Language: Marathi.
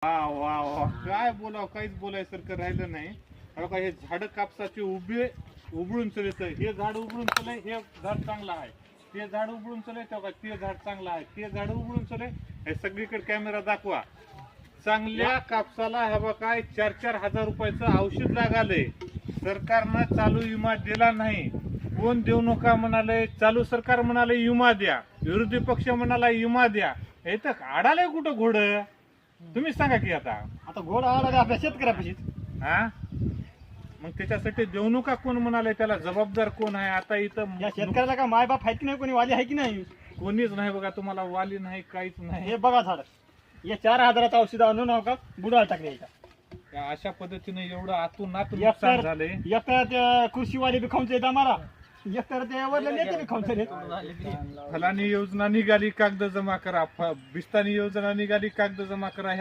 वा वा वा, काय बोलाव, काहीच बोलायसारखं राहिलं नाही. बघा हे झाड कापसाचे उभे उबळून चलत, हे झाड उबळून चले, हे झाड चांगलं आहे, ते झाड उबळून चले, तेव्हा ते झाड चांगलं आहे, ते झाड उबळून चले. हे सगळीकडे कॅमेरा दाखवा. चांगल्या कापसाला हे बघा काय 4-4 हजार रुपयाचं औषध लागालंय. सरकारनं चालू विमा दिला नाही. कोण देऊ नका म्हणाले, चालू सरकार म्हणाले विमा द्या, विरोधी पक्ष म्हणाला विमा द्या. हे तर आडालंय कुठं घोड, तुम्हीच सांगा की. आता घोडा आला आपल्या शेतकऱ्यापाशी. हा मग त्याच्यासाठी देऊ नका कोण म्हणाले, त्याला जबाबदार कोण आहे? आता इथं या शेतकऱ्याला का माय बाप आहेत की नाही, कोणी वाली आहे की नाही? कोणीच नाही बघा, तुम्हाला वाली नाही, काहीच नाही. हे बघा झाड, हे 4,000चं औषध आणून नका बुडाला टाकले. अशा पद्धतीने एवढं आतून नुकसान झालंय. एकतर त्या कृषीवाले बी खाऊन येत आम्हाला, एकतर त्यावर नेते बी खाऊन येत. फलानी योजना निघाली कागद जमा करा, बिस्तानी योजना निघाली कागद जमा करा.